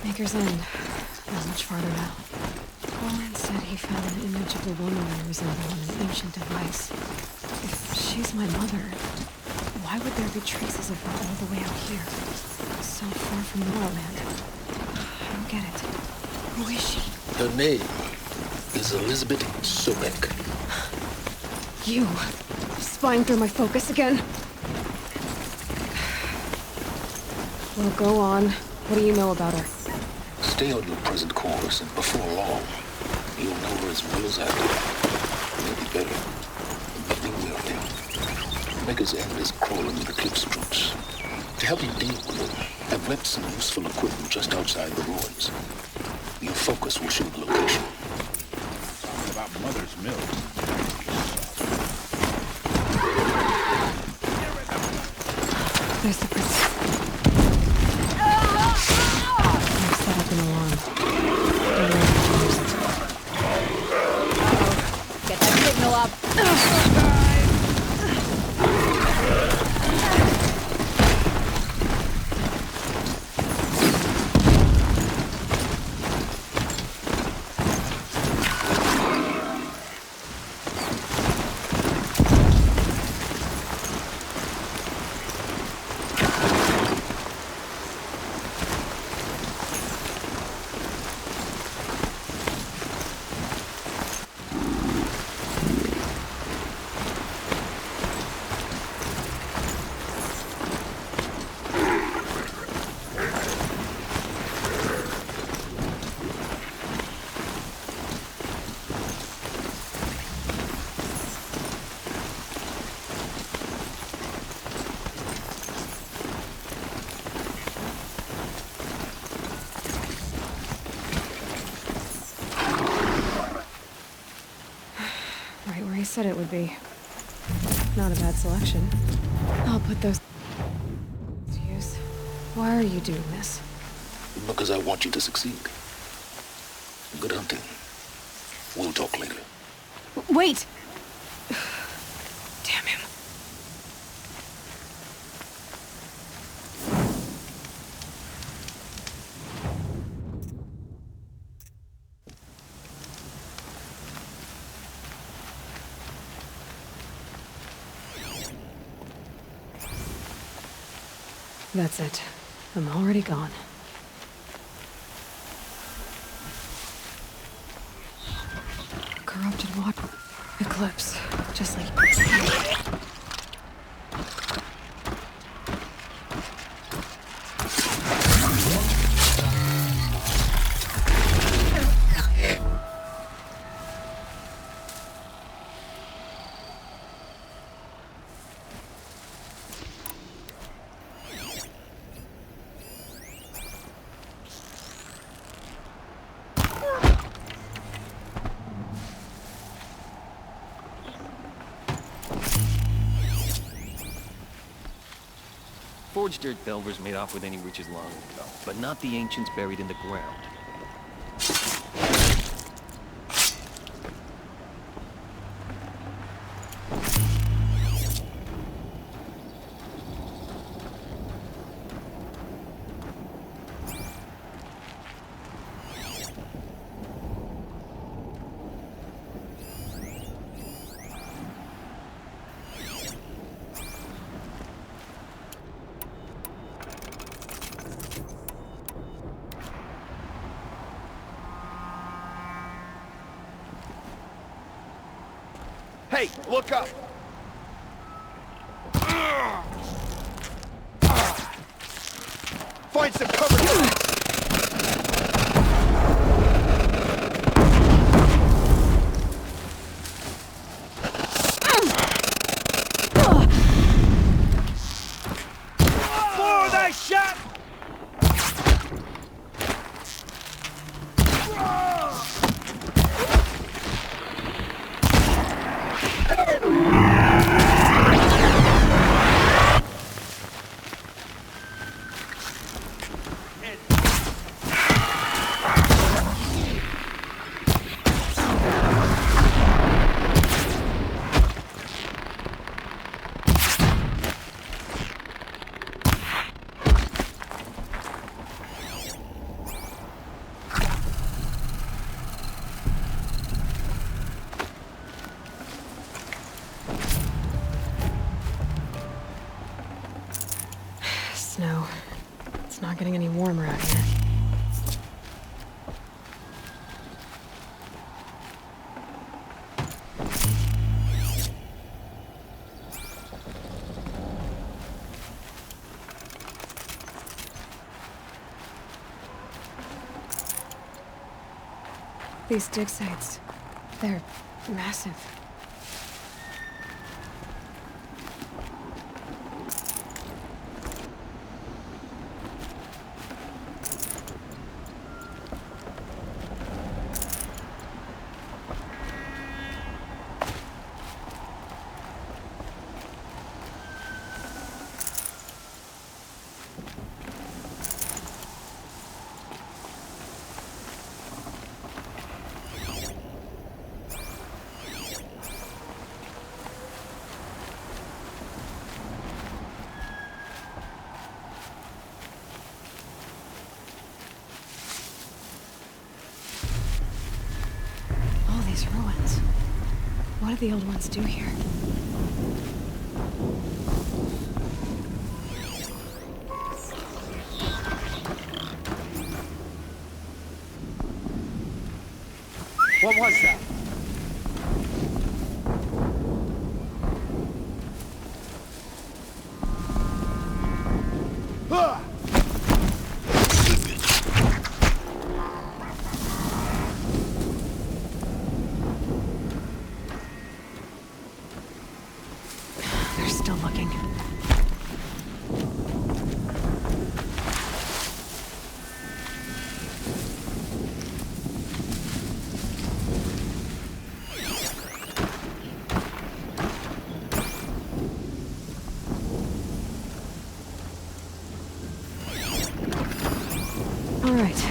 Maker's End. Not much farther now. Colin said he found an image of a woman that resembled an ancient device. If she's my mother, why would there be traces of her all the way out here? So far from Norland. I don't get it. Who is she? Her name is Elizabeth Sobek. You! Spying through my focus again? Well, go on. What do you know about her? Stay on your present course, and before long, you'll know her as well as I do. Maybe better, but be wary. Maker's End is crawling with Eclipse troops. To help you deal with them, I've left some useful equipment just outside the ruins. Your focus will show the location. Talking about Mother's Milk. There's the princess. I've set up an alarm. Don't know if I can use it. Uh-oh. Get that signal up. Right where he said it would be. Not a bad selection. I'll put those to use. Why are you doing this? Because I want you to succeed. Good hunting. We'll talk later. Wait! Damn him. That's it. I'm already gone. Corrupted water. Eclipse. Just like... Forged dirt delvers made off with any riches long ago, but not the ancients buried in the ground. Hey, look up! Find some cover! For that shot! not getting any warmer out here. These dig sites, they're massive. All these ruins. What did the old ones do here? What was that? Ah! They're still looking. All right.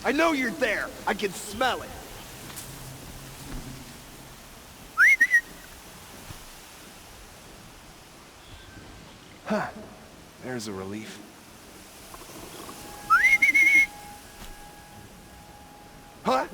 I know you're there. I can smell it. Huh. There's a relief. Huh?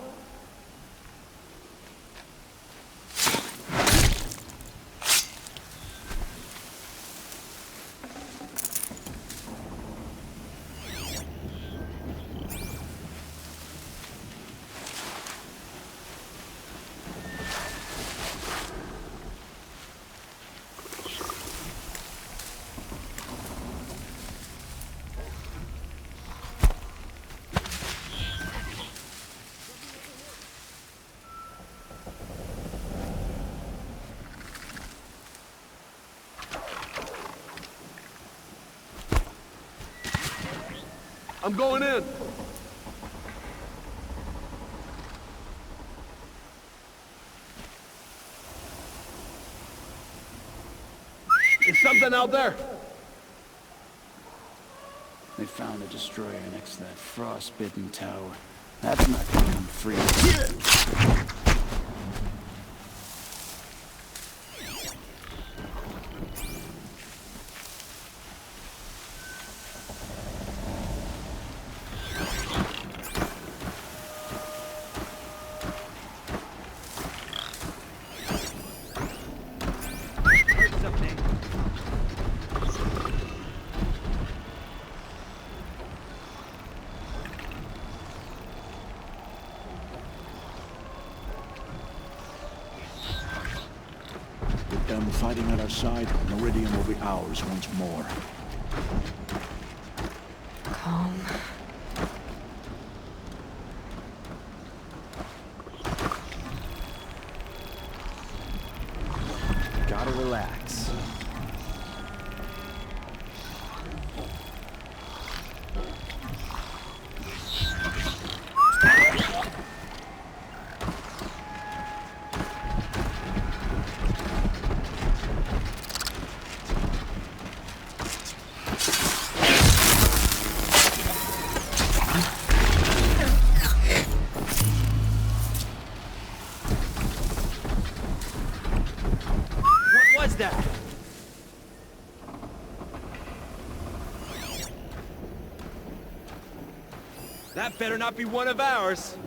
I'm going in. Is something out there? They found a destroyer next to that frostbitten tower. That's not gonna come free. fighting at our side, Meridian will be ours once more. Calm. Gotta relax. What was that? That better not be one of ours.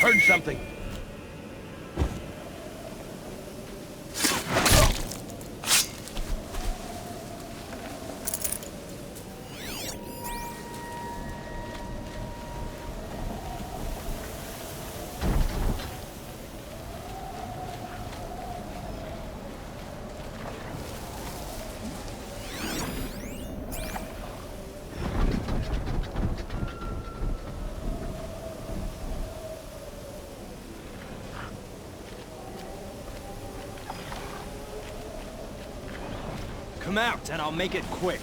Heard something. Come out, and I'll make it quick.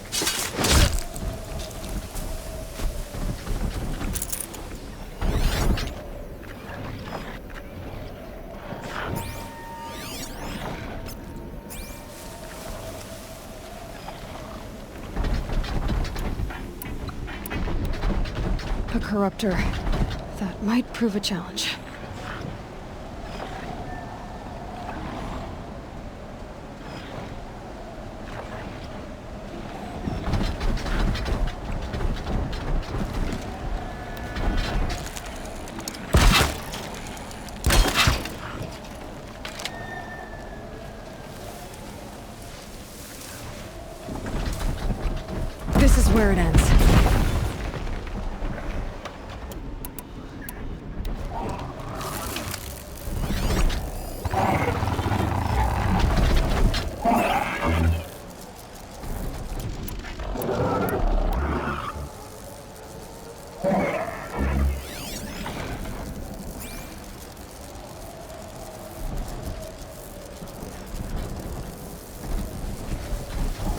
A corruptor. That might prove a challenge. This is where it ends.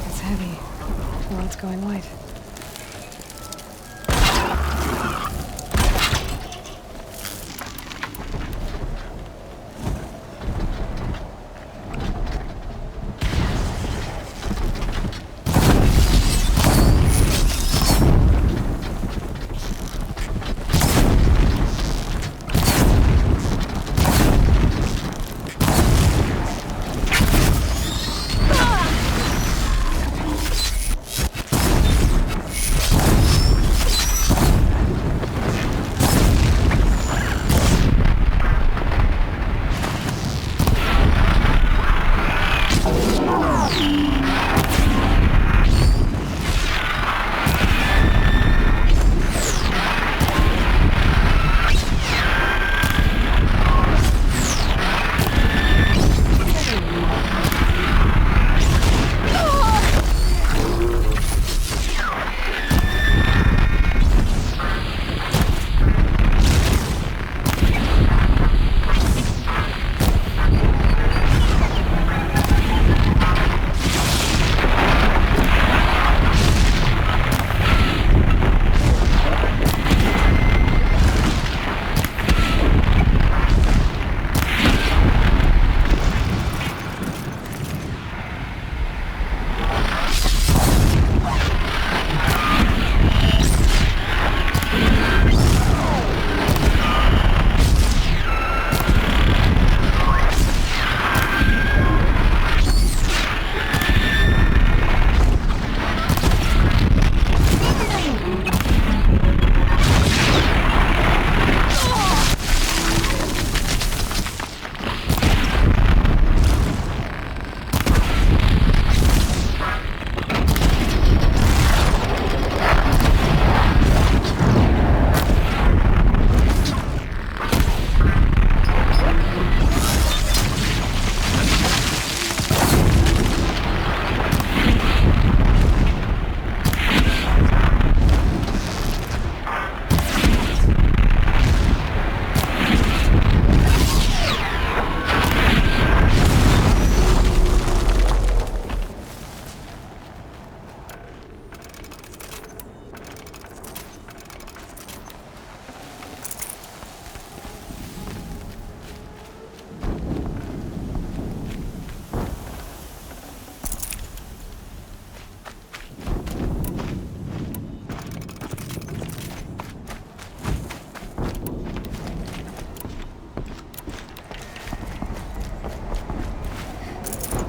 It's heavy. Well, it's going white.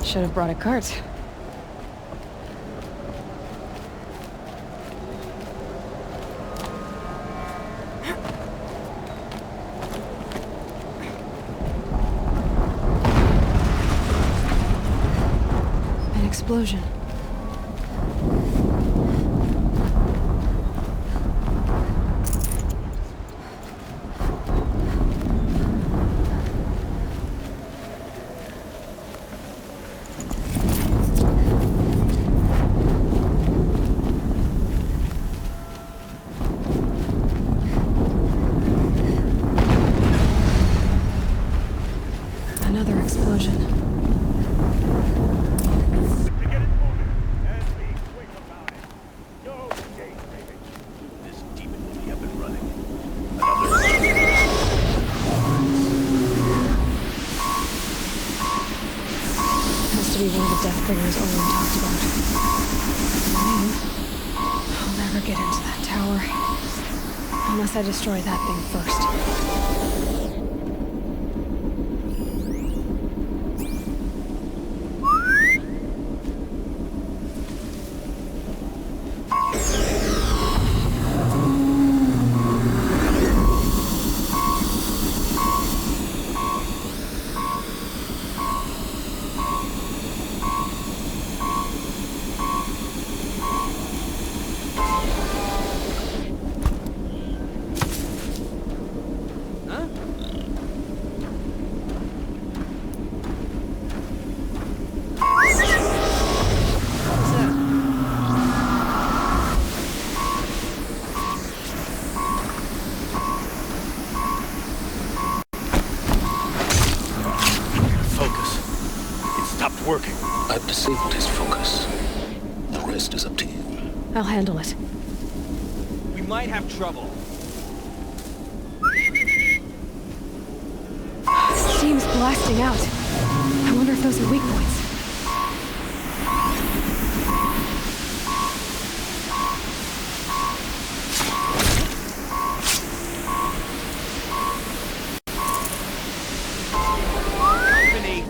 Should have brought a cart. An explosion. Another explosion. To get it moving, and be quick about it. No days, David. This demon will be up and running. Has to be one of the Deathbringers Owen talked about. Name? I'll never get into that tower. Unless I destroy that thing first. Focus. It stopped working. I've disabled his focus. The rest is up to you. I'll handle it. We might have trouble. Steam's blasting out. I wonder if those are weak points. Company.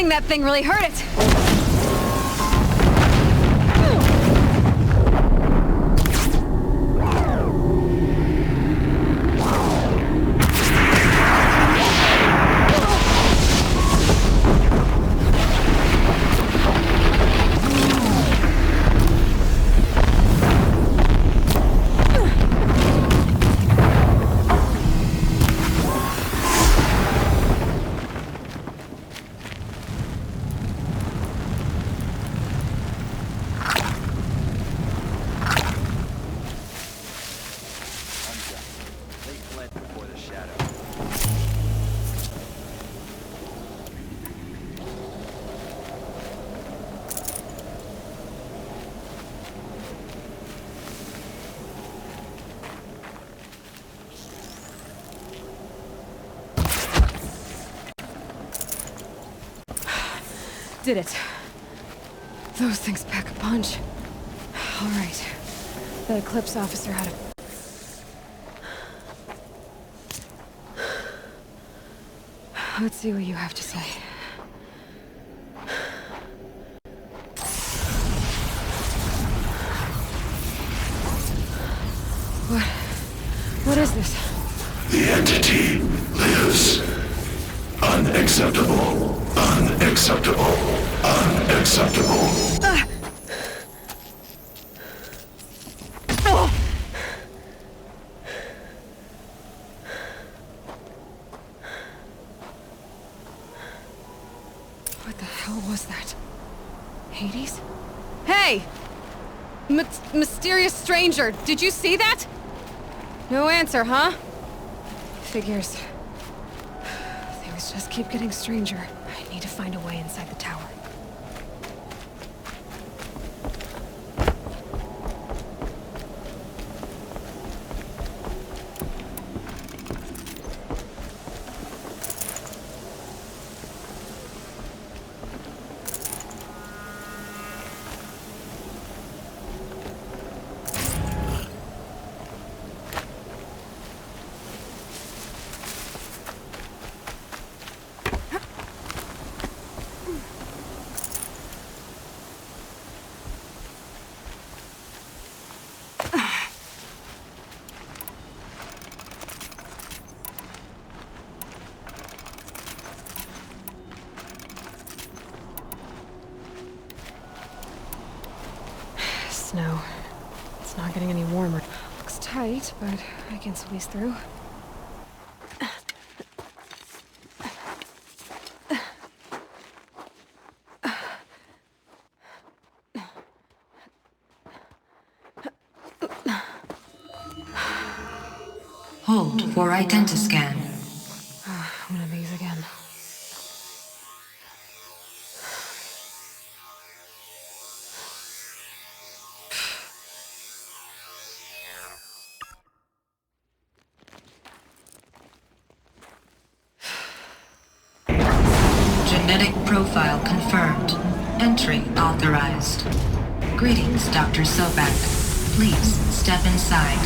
Hitting that thing really hurt it! They fled before the shadow. Did it. Those things pack a punch. All right. That Eclipse officer had a... Let's see what you have to say. What is this? The entity lives. Unacceptable. Unacceptable. Unacceptable. What the hell was that? Hades? Hey! Mysterious stranger, did you see that? No answer, huh? Figures. Things just keep getting stranger. I need to find a way inside the tower. Snow. It's not getting any warmer. Looks tight, but I can squeeze through. Hold for identiscan. One of these again. Genetic profile confirmed. Entry authorized. Greetings, Dr. Sobek. Please step inside.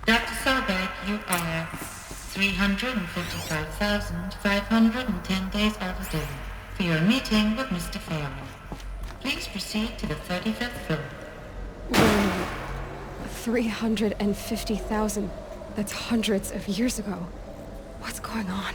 Dr. Sobek, you are 355,510 days overdue for your meeting with Mr. Farrell. Please proceed to the 35th floor. 350,000. That's hundreds of years ago. What's going on?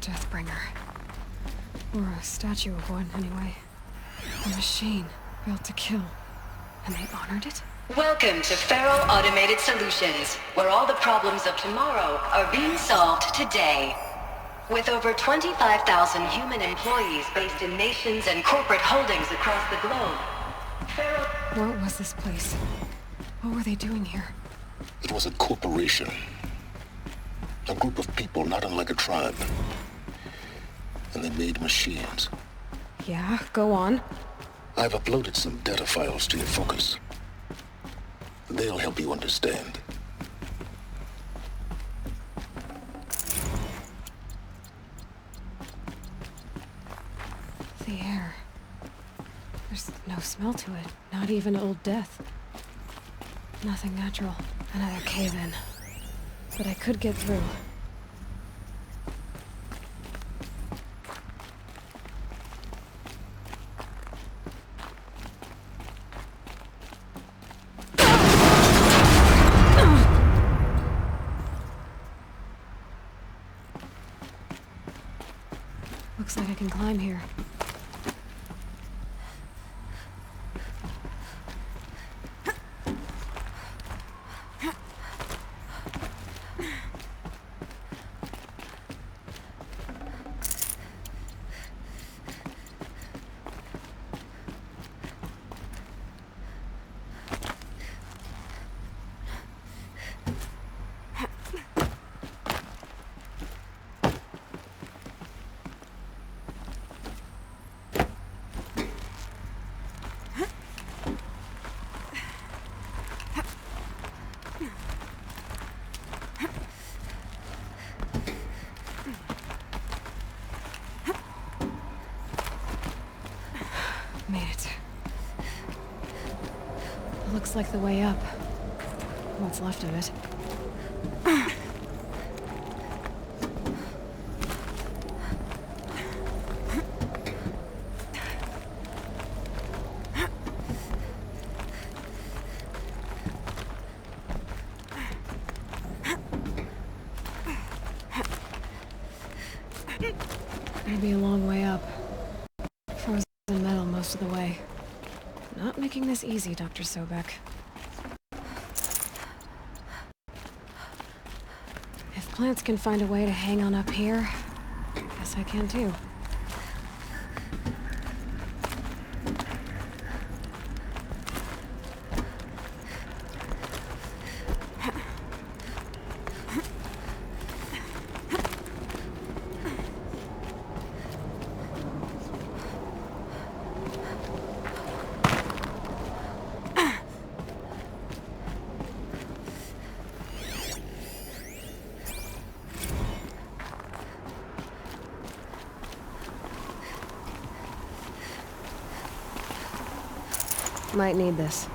Deathbringer. Or a statue of one, anyway. A machine built to kill. And they honored it? Welcome to Farrell Automated Solutions, where all the problems of tomorrow are being solved today. With over 25,000 human employees based in nations and corporate holdings across the globe, What was this place? What were they doing here? It was a corporation. A group of people not unlike a tribe. And they made machines. Yeah, go on. I've uploaded some data files to your focus. They'll help you understand. The air. There's no smell to it. Not even Old Death. Nothing natural. Another cave-in. But I could get through. Looks like I can climb here. Made it. Looks like the way up. What's left of it. It'll be a long way up. Frozen metal most of the way. Not making this easy, Dr. Sobek. If plants can find a way to hang on up here, guess I can too. Might need this.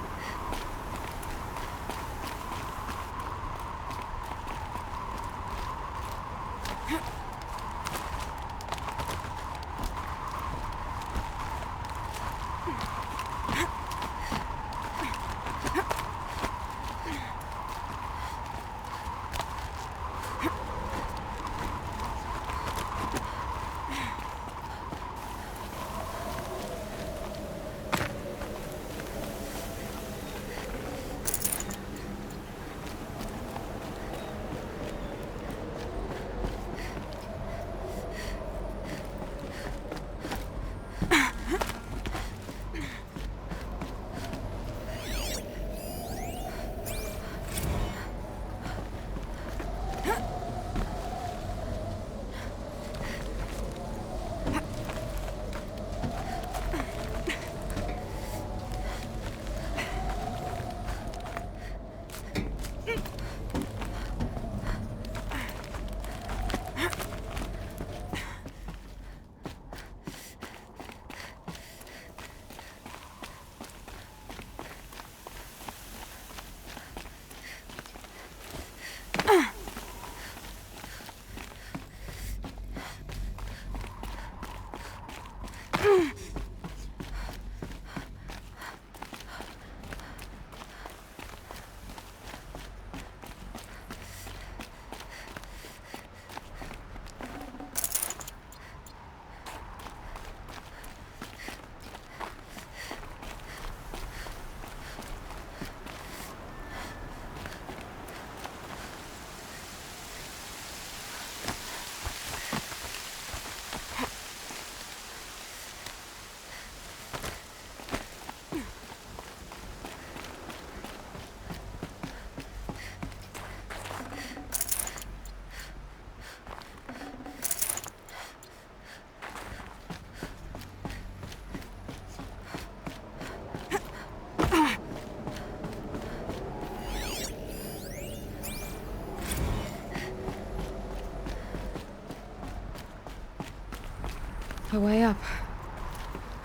The way up.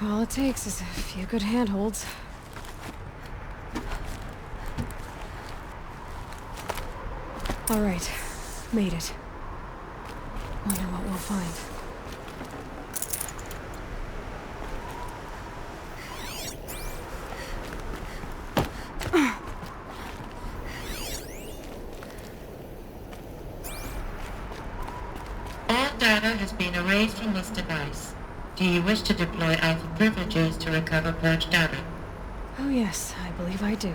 All it takes is a few good handholds. All right, made it. Wonder what we'll find. All data has been erased from this device. Do you wish to deploy Alpha privileges to recover purged data? Oh yes, I believe I do.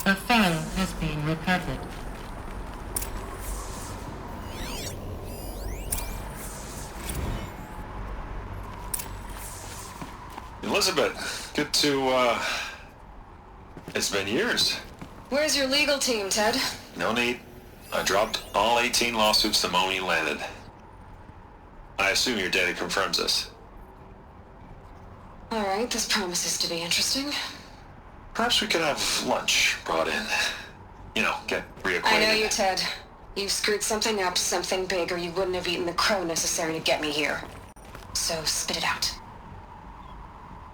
A file has been recovered. Elizabeth, good to, it's been years. Where's your legal team, Ted? No need. I dropped all 18 lawsuits the moment you landed. I assume your data confirms this. All right, this promises to be interesting. Perhaps we could have lunch brought in. You know, get reacquainted. I know you, Ted. You screwed something up, something big, or you wouldn't have eaten the crow necessary to get me here. So spit it out.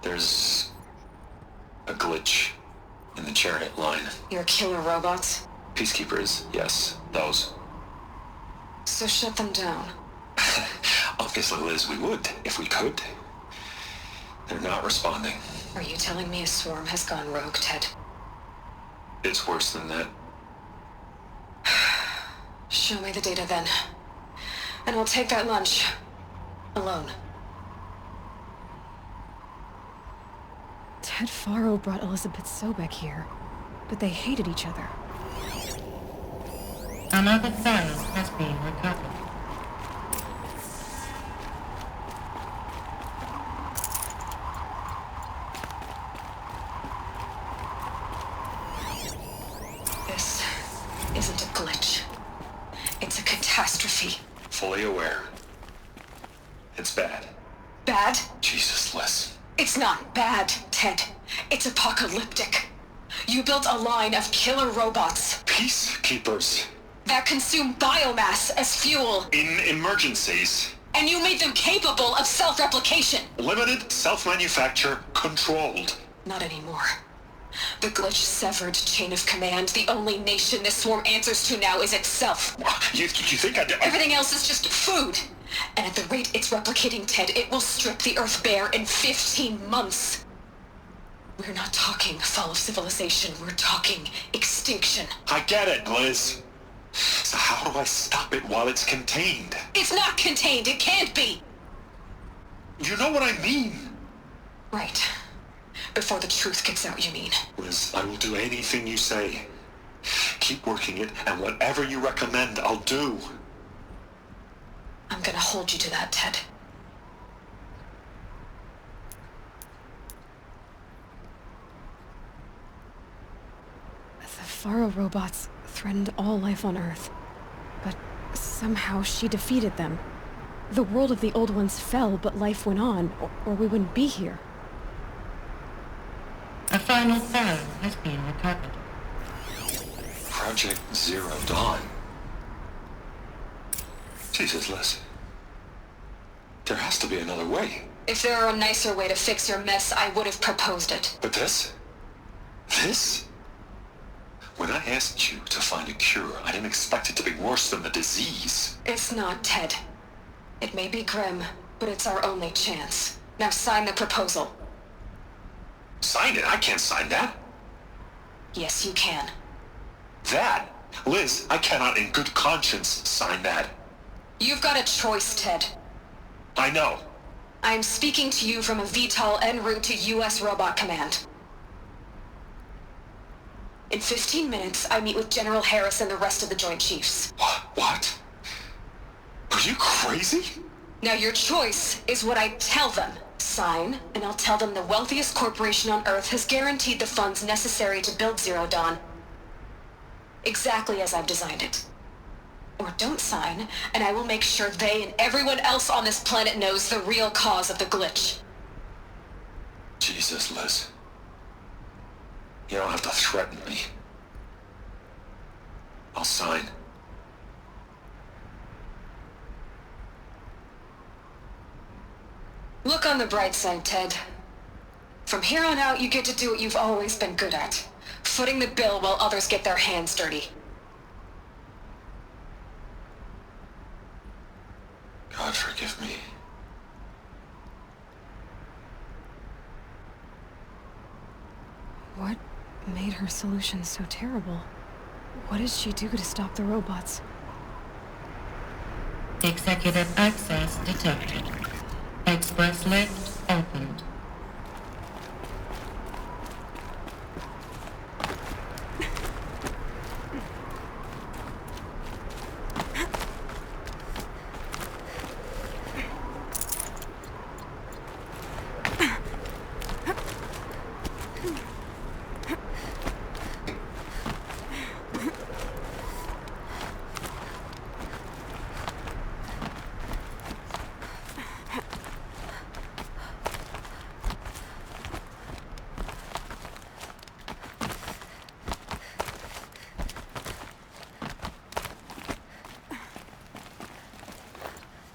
There's a glitch in the chariot line. Your killer robots? Peacekeepers, yes, those. So shut them down. Obviously, Liz, we would, if we could. They're not responding. Are you telling me a swarm has gone rogue, Ted? It's worse than that. Show me the data then. And I'll take that lunch. Alone. Ted Faro brought Elizabeth Sobek here, but they hated each other. Another file has been recovered. This isn't a glitch. It's a catastrophe. Fully aware. It's bad. Bad? Jesus, Liz. It's not bad, Ted. It's apocalyptic. You built a line of killer robots. Peacekeepers. That consume biomass as fuel. In emergencies. And you made them capable of self-replication. Limited, self-manufacture, controlled. Not anymore. The glitch severed chain of command. The only nation this swarm answers to now is itself. You think I did? Everything else is just food. And at the rate it's replicating, Ted, it will strip the Earth bare in 15 months. We're not talking fall of civilization. We're talking extinction. I get it, Liz. So how do I stop it while it's contained? It's not contained. It can't be. You know what I mean. Right. Before the truth gets out, you mean? Liz, I will do anything you say. Keep working it, and whatever you recommend, I'll do. I'm gonna hold you to that, Ted. The Faro robots threatened all life on Earth, but somehow she defeated them. The world of the old ones fell, but life went on, or we wouldn't be here. A final file has been recovered. Project Zero Dawn. Jesus, Liz. There has to be another way. If there were a nicer way to fix your mess, I would have proposed it. But this? This? When I asked you to find a cure, I didn't expect it to be worse than the disease. It's not, Ted. It may be grim, but it's our only chance. Now sign the proposal. Sign it? I can't sign that. Yes, you can. That? Liz, I cannot in good conscience sign that. You've got a choice, Ted. I know. I'm speaking to you from a VTOL en route to U.S. Robot Command. In 15 minutes, I meet with General Harris and the rest of the Joint Chiefs. What? Are you crazy? Now your choice is what I tell them. Sign, and I'll tell them the wealthiest corporation on Earth has guaranteed the funds necessary to build Zero Dawn. Exactly as I've designed it. Or don't sign, and I will make sure they and everyone else on this planet knows the real cause of the glitch. Jesus, Liz. You don't have to threaten me. I'll sign. on the bright side, Ted. From here on out, you get to do what you've always been good at. Footing the bill while others get their hands dirty. God forgive me. What made her solution so terrible? What did she do to stop the robots? Executive access detected. Express lift opened.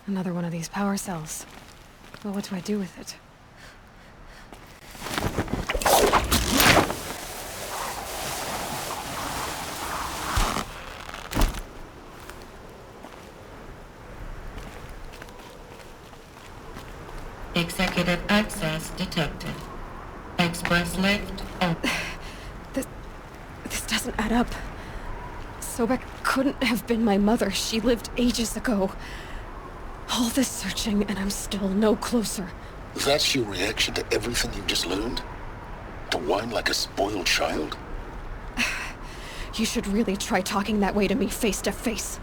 Another one of these power cells. Well, what do I do with it? Executive access detected. Express lift open. This doesn't add up. Sobek couldn't have been my mother. She lived ages ago. All this searching, and I'm still no closer. That's your reaction to everything you've just learned? To whine like a spoiled child? You should really try talking that way to me face to face.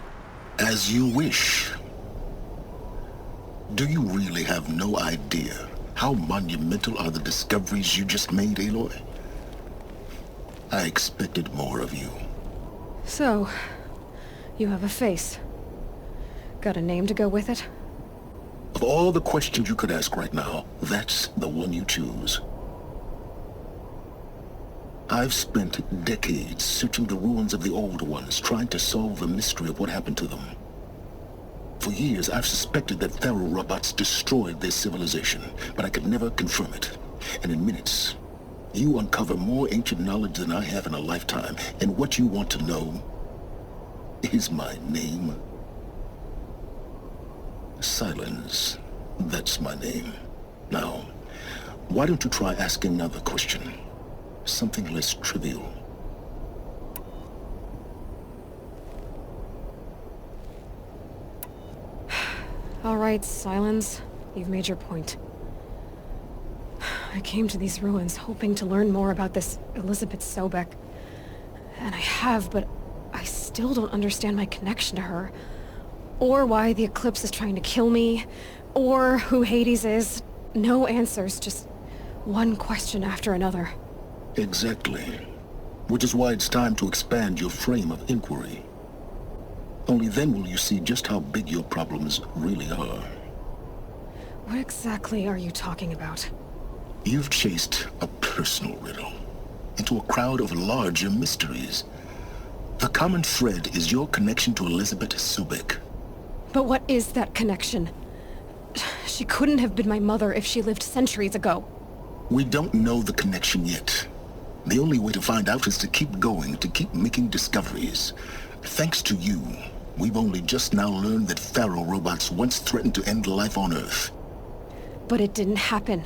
As you wish. Do you really have no idea how monumental are the discoveries you just made, Aloy? I expected more of you. So, you have a face. Got a name to go with it? Of all the questions you could ask right now, that's the one you choose. I've spent decades searching the ruins of the old ones, trying to solve the mystery of what happened to them. For years, I've suspected that Tharo robots destroyed their civilization, but I could never confirm it. And in minutes, you uncover more ancient knowledge than I have in a lifetime, and what you want to know is my name. Silence. That's my name. Now, why don't you try asking another question? Something less trivial. All right, Silence. You've made your point. I came to these ruins hoping to learn more about this Elizabeth Sobek. And I have, but I still don't understand my connection to her. Or why the Eclipse is trying to kill me. Or who Hades is. No answers, just one question after another. Exactly. Which is why it's time to expand your frame of inquiry. Only then will you see just how big your problems really are. What exactly are you talking about? You've chased a personal riddle into a crowd of larger mysteries. The common thread is your connection to Elizabeth Sobek. But what is that connection? She couldn't have been my mother if she lived centuries ago. We don't know the connection yet. The only way to find out is to keep going, to keep making discoveries. Thanks to you, we've only just now learned that Tharo robots once threatened to end life on Earth. But it didn't happen.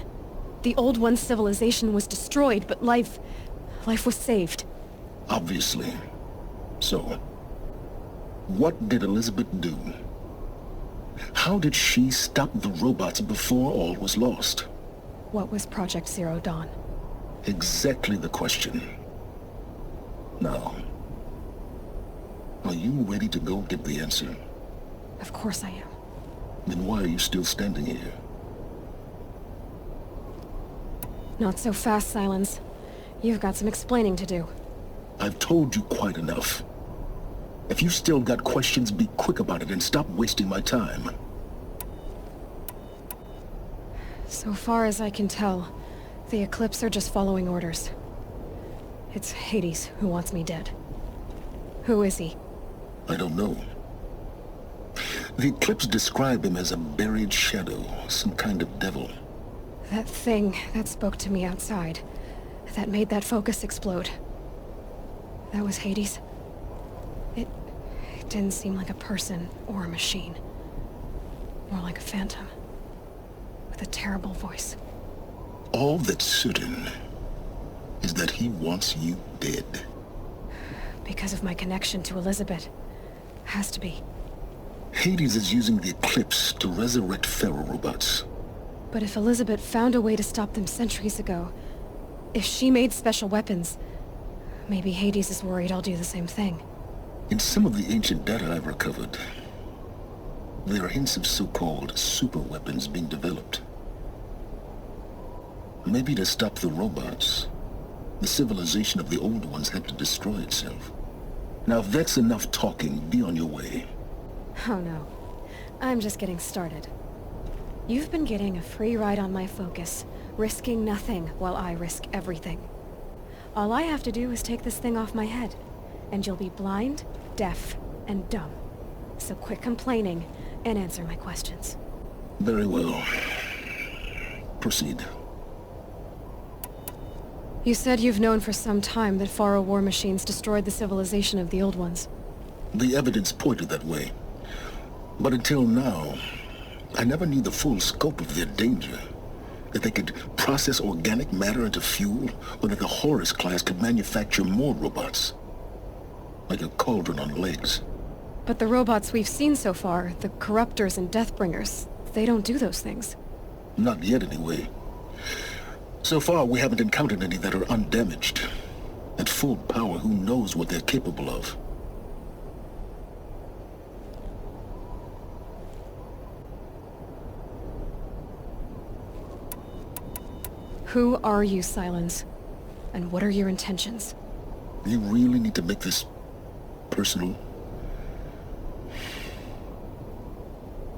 The Old One's civilization was destroyed, but life was saved. Obviously. So, what did Elizabeth do? How did she stop the robots before all was lost? What was Project Zero Dawn? Exactly the question. Now, are you ready to go get the answer? Of course I am. Then why are you still standing here? Not so fast, Silence. You've got some explaining to do. I've told you quite enough. If you've still got questions, be quick about it and stop wasting my time. So far as I can tell, the Eclipse are just following orders. It's Hades who wants me dead. Who is he? I don't know. The Eclipse describe him as a buried shadow, some kind of devil. That thing that spoke to me outside, that made that focus explode. That was Hades. It didn't seem like a person or a machine. More like a phantom. With a terrible voice. All that's certain is that he wants you dead. Because of my connection to Elizabeth. Has to be. Hades is using the Eclipse to resurrect Pharaoh robots. But if Elizabeth found a way to stop them centuries ago, if she made special weapons, maybe Hades is worried I'll do the same thing. In some of the ancient data I've recovered, there are hints of so-called super weapons being developed. Maybe to stop the robots, the civilization of the old ones had to destroy itself. Now if that's enough talking, be on your way. Oh no. I'm just getting started. You've been getting a free ride on my focus, risking nothing while I risk everything. All I have to do is take this thing off my head, and you'll be blind, deaf, and dumb. So quit complaining and answer my questions. Very well. Proceed. You said you've known for some time that Pharaoh war machines destroyed the civilization of the old ones. The evidence pointed that way. But until now, I never knew the full scope of their danger. That they could process organic matter into fuel, or that the Horus class could manufacture more robots. Like a cauldron on legs. But the robots we've seen so far, the Corruptors and Deathbringers, they don't do those things. Not yet, anyway. So far, we haven't encountered any that are undamaged. At full power, who knows what they're capable of? Who are you, Sylens? And what are your intentions? You really need to make this personal?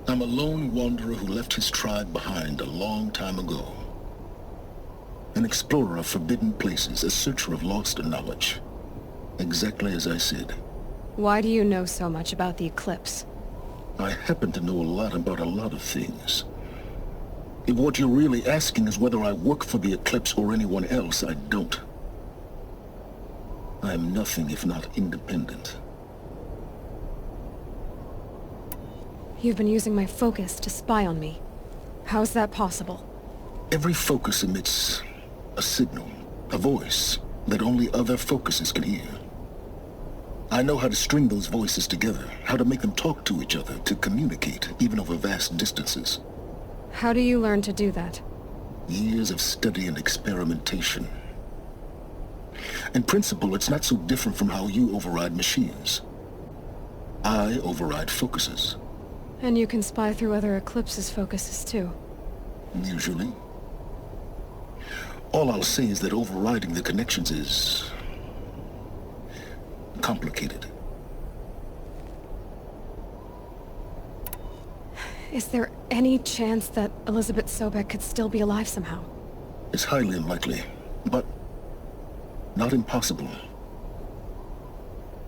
I'm a lone wanderer who left his tribe behind a long time ago. An explorer of forbidden places, a searcher of lost knowledge. Exactly as I said. Why do you know so much about the Eclipse? I happen to know a lot about a lot of things. If what you're really asking is whether I work for the Eclipse or anyone else, I don't. I am nothing if not independent. You've been using my focus to spy on me. How's that possible? Every focus emits a signal, a voice, that only other focuses can hear. I know how to string those voices together, how to make them talk to each other, to communicate, even over vast distances. How do you learn to do that? Years of study and experimentation. In principle, it's not so different from how you override machines. I override focuses. And you can spy through other Eclipse's focuses too. Usually. All I'll say is that overriding the connections is complicated. Is there any chance that Elizabeth Sobek could still be alive somehow? It's highly unlikely, but not impossible.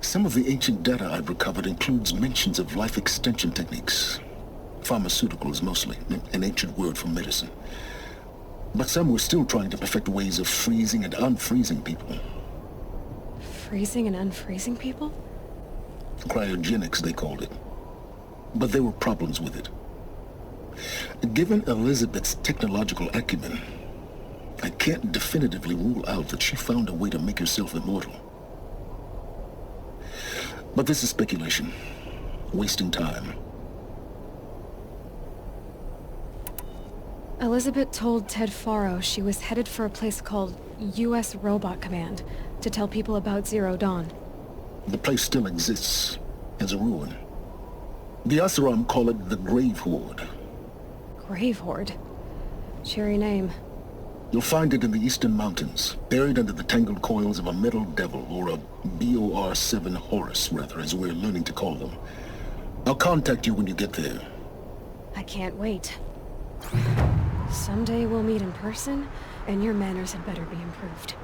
Some of the ancient data I've recovered includes mentions of life extension techniques. Pharmaceuticals mostly, an ancient word for medicine. But some were still trying to perfect ways of freezing and unfreezing people. Freezing and unfreezing people? Cryogenics, they called it. But there were problems with it. Given Elizabeth's technological acumen, I can't definitively rule out that she found a way to make herself immortal. But this is speculation. Wasting time. Elizabeth told Ted Faro she was headed for a place called U.S. Robot Command to tell people about Zero Dawn. The place still exists, as a ruin. The Oseram call it the Grave Horde. Grave Horde? Cheery name. You'll find it in the Eastern Mountains, buried under the tangled coils of a metal devil, or a BOR-7 Horus, rather, as we're learning to call them. I'll contact you when you get there. I can't wait. Someday we'll meet in person, and your manners had better be improved.